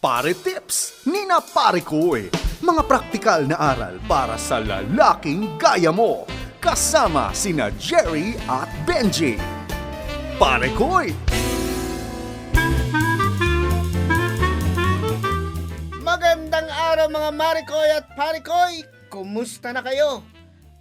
Pare Tips ni na Pare Koy. Mga praktikal na aral para sa lalaking gaya mo. Kasama sina Jerry at Benji. Pare Koy. Magandang araw mga Marikoy at Parikoy! Kumusta na kayo?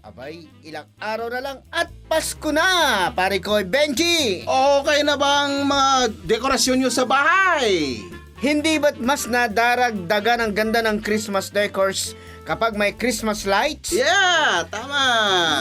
Abay, ilang araw na lang at Pasko na, Parikoy Benji! Okay na bang mga dekorasyon nyo sa bahay? Hindi ba't mas nadaragdagan ang ganda ng Christmas decors kapag may Christmas lights? Yeah, tama!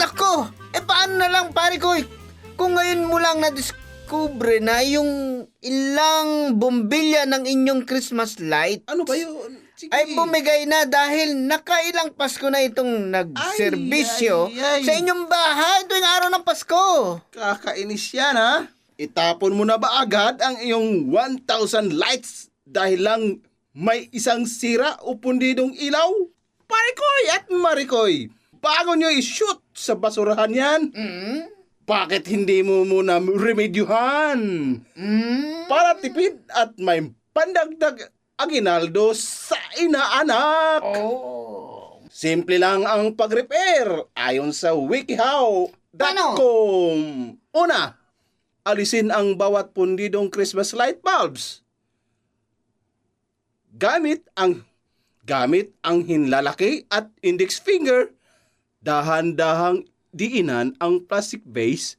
Nako! Paano na lang, Parikoy? Kung ngayon mo lang na-discover na yung ilang bombilya ng inyong Christmas light, Ano ba yun? Sige. ay bumigay na dahil nakailang Pasko na itong nagserbisyo Ay. sa inyong bahay tuwing araw ng Pasko. Kakainis yan, ha? Itapon mo na ba agad ang iyong 1,000 lights dahil lang may isang sira o pundidong ilaw? Parikoy at Marikoy, bago nyo i-shoot sa basurahan yan, bakit hindi mo muna remedyuhan? Para tipid at may pandagdag aginaldo sa inaanak. Oh. Simple lang ang pag-repair ayon sa wikihow.com. Una, alisin ang bawat pundidong Christmas light bulbs. Gamit ang hinlalaki at index finger, dahan-dahang diinan ang plastic base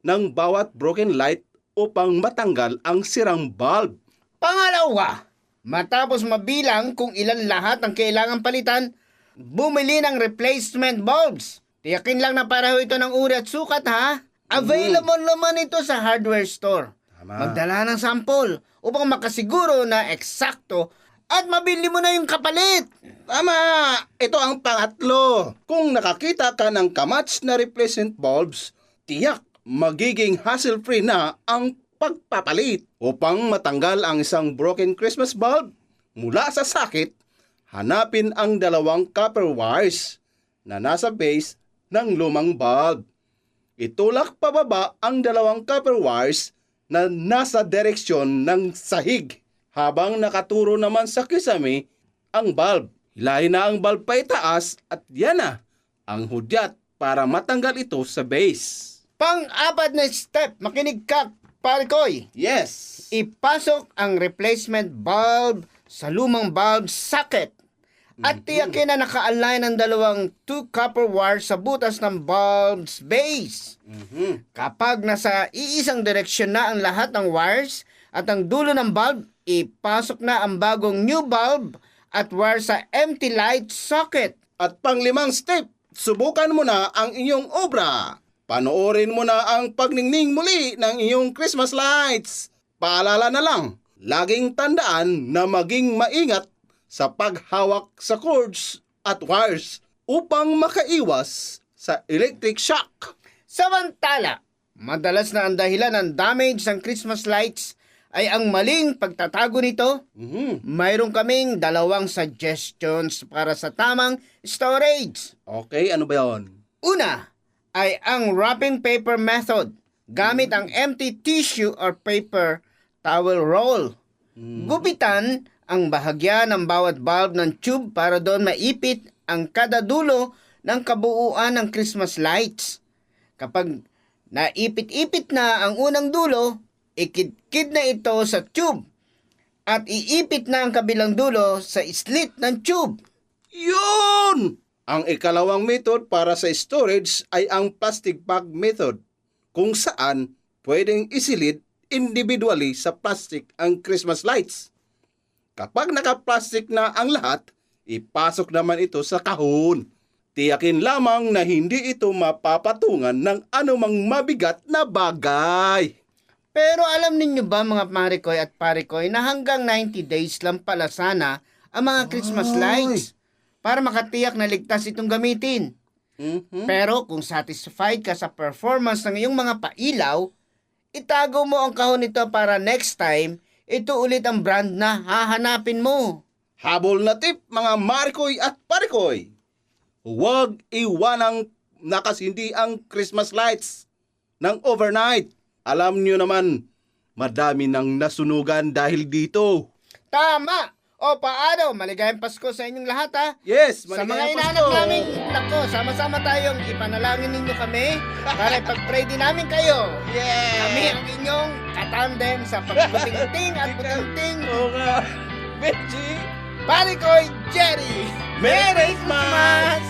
ng bawat broken light upang matanggal ang sirang bulb. Pangalawa, matapos mabilang kung ilan lahat ang kailangang palitan, bumili ng replacement bulbs. Tiyakin lang na pareho ito ng uri at sukat, ha? Available naman ito sa hardware store. Tama. Magdala ng sample upang makasiguro na eksakto at mabili mo na yung kapalit. Tama! Ito ang pangatlo. Kung nakakita ka ng kamatch na replacement bulbs, tiyak magiging hassle-free na ang pagpapalit. Upang matanggal ang isang broken Christmas bulb mula sa sakit, hanapin ang dalawang copper wires na nasa base ng lumang bulb. Itulak pababa ang dalawang copper wires na nasa direksyon ng sahig. Habang nakaturo naman sa kisame ang bulb, hilahin na ang bulb pa itaas at yan na ang hudyat para matanggal ito sa base. Pang-apat na step, makinig ka, Parikoy. Yes! Ipasok ang replacement bulb sa lumang bulb socket at tiyakin na naka-align ang dalawang 2 copper wires sa butas ng bulb's base. Kapag nasa iisang direksyon na ang lahat ng wires at ang dulo ng bulb, ipasok na ang bagong new bulb at wire sa empty light socket. At pang-limang step, subukan mo na ang iyong obra. Panoorin mo na ang pagningning muli ng iyong Christmas lights. Paalala na lang, laging tandaan na maging maingat sa paghawak sa cords at wires upang makaiwas sa electric shock. Samantala, madalas na ang dahilan ng damage ng Christmas lights ay ang maling pagtatago nito. Mayroon kaming 2 suggestions para sa tamang storage. Okay, ano ba yun? Una ay ang wrapping paper method gamit ang empty tissue or paper towel roll. Gupitan ang bahagya ng bawat bulb ng tube para doon maipit ang kada dulo ng kabuuan ng Christmas lights. Kapag naipit-ipit na ang unang dulo, ikidkid na ito sa tube at iipit na ang kabilang dulo sa slit ng tube. Yun! Ang ikalawang method para sa storage ay ang plastic bag method, kung saan pwedeng isilid individually sa plastic ang Christmas lights. Kapag naka-plastic na ang lahat, ipasok naman ito sa kahon. Tiyakin lamang na hindi ito mapapatungan ng anumang mabigat na bagay. Pero alam ninyo ba mga Marikoy at Parikoy na hanggang 90 days lang pala sana ang mga Christmas lights para makatiyak na ligtas itong gamitin. Pero kung satisfied ka sa performance ng iyong mga pailaw, itago mo ang kahon nito para next time, ito ulit ang brand na hahanapin mo. Habol na tip mga Marikoy at Parikoy. Huwag iwanang nakasindi ang Christmas lights ng overnight. Alam nyo naman, madami nang nasunugan dahil dito. Tama! O paano? Maligayang Pasko sa inyong lahat ha. Yes, Sa mga maligayang inaanap Pasko. namin, nako, sama-sama tayong ipanalangin ninyo kami para ipag-pray din namin kayo. Yeah! Kami ang inyong katandem sa pagbuting-ting at buting-ting. Oo nga. Benji! Pare ko'y Jerry! Merry Christmas!